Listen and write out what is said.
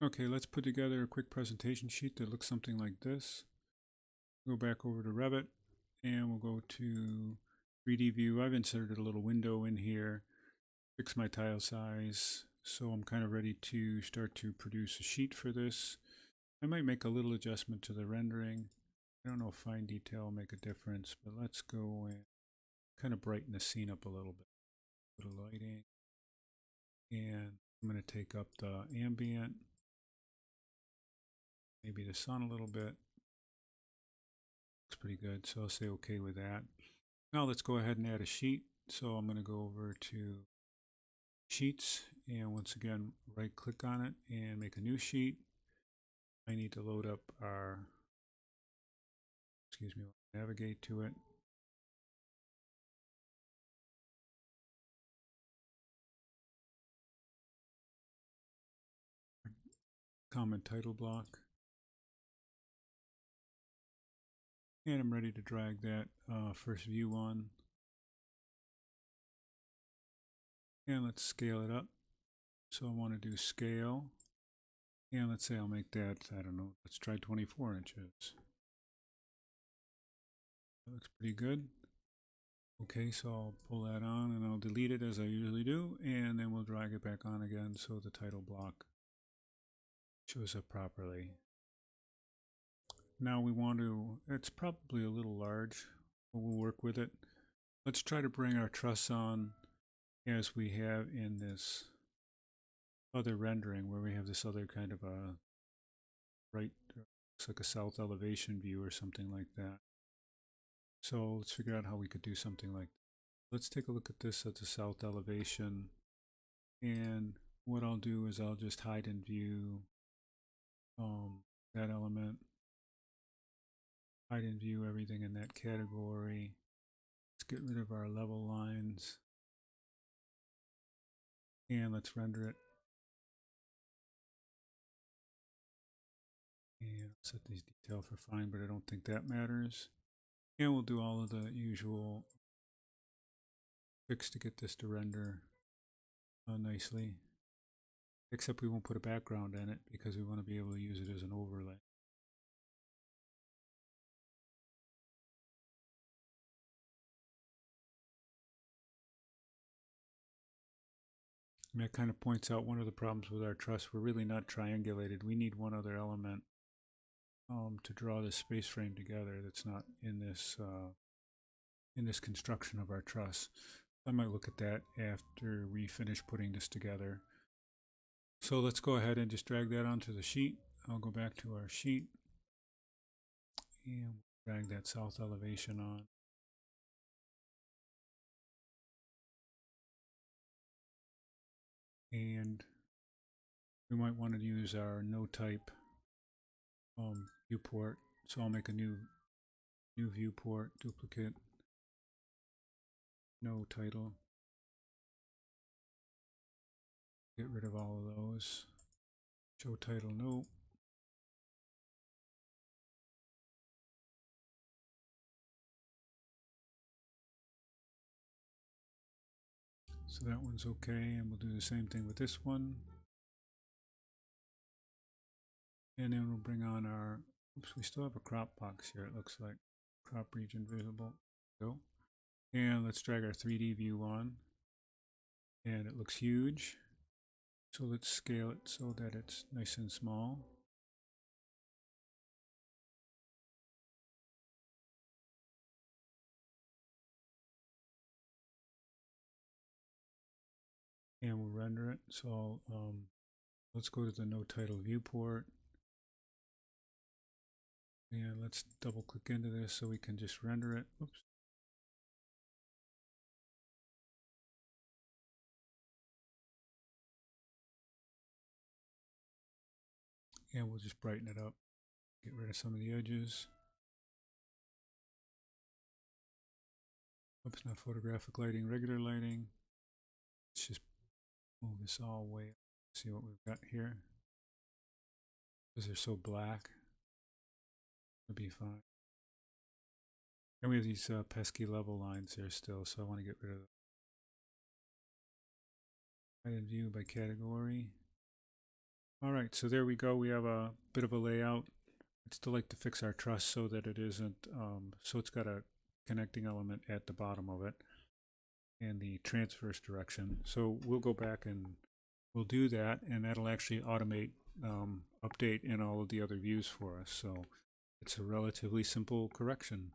Okay, let's put together a quick presentation sheet that looks something like this. Go back over to Revit and we'll go to 3D view. I've inserted a little window in here, fix my tile size. So I'm kind of ready to start to produce a sheet for this. I might make a little adjustment to the rendering. I don't know if fine detail will make a difference, but let's go and kind of brighten the scene up a little bit. Put a lighting, and I'm going to take up the ambient, maybe the sun a little bit. Looks pretty good, so I'll say okay with that. Now let's go ahead and add a sheet. So I'm going to go over to Sheets, and once again right click on it and make a new sheet. I need to load up our, navigate to it. Comment title block. And I'm ready to drag that first view on. And let's scale it up. So I want to do scale. And let's say I'll make that, I don't know, let's try 24 inches. That looks pretty good. Okay, so I'll pull that on and I'll delete it as I usually do. And then we'll drag it back on again so the title block shows up properly. Now we want to, it's probably a little large, but we'll work with it. Let's try to bring our truss on as we have in this other rendering where we have this other kind of a right, looks like a south elevation view or something like that. So let's figure out how we could do something like that. Let's take a look at this at the south elevation. And what I'll do is I'll just hide in view that element. Hide in view everything in that category. Let's get rid of our level lines. And let's render it. And set these detail for fine, but I don't think that matters. And we'll do all of the usual tricks to get this to render nicely. Except we won't put a background in it because we want to be able to use it as an overlay. And that kind of points out one of the problems with our truss. We're really not triangulated. We need one other element to draw this space frame together that's not in this construction of our truss. I might look at that after we finish putting this together. So let's go ahead and just drag that onto the sheet. I'll go back to our sheet and drag that south elevation on. And we might want to use our no type viewport. So I'll make a new viewport, duplicate, no title. Get rid of all of those. Show title, no. So that one's okay, and we'll do the same thing with this one. And then we'll bring on our, oops, we still have a crop box here, it looks like. Crop region visible, go. And let's drag our 3D view on. And it looks huge. So let's scale it so that it's nice and small. And we'll render it. So let's go to the no title viewport. And let's double click into this so we can just render it. Oops. And we'll just brighten it up. Get rid of some of the edges. Oops, not photographic lighting, regular lighting. Let's just move this all the way up. See what we've got here. Because they're so black. It'll be fine. And we have these pesky level lines there still, so I want to get rid of them. Hide in view by category. All right, so there we go. We have a bit of a layout. I'd still like to fix our truss so that it isn't, so it's got a connecting element at the bottom of it and the transverse direction. So we'll go back and we'll do that, and that'll actually automate update in all of the other views for us. So it's a relatively simple correction.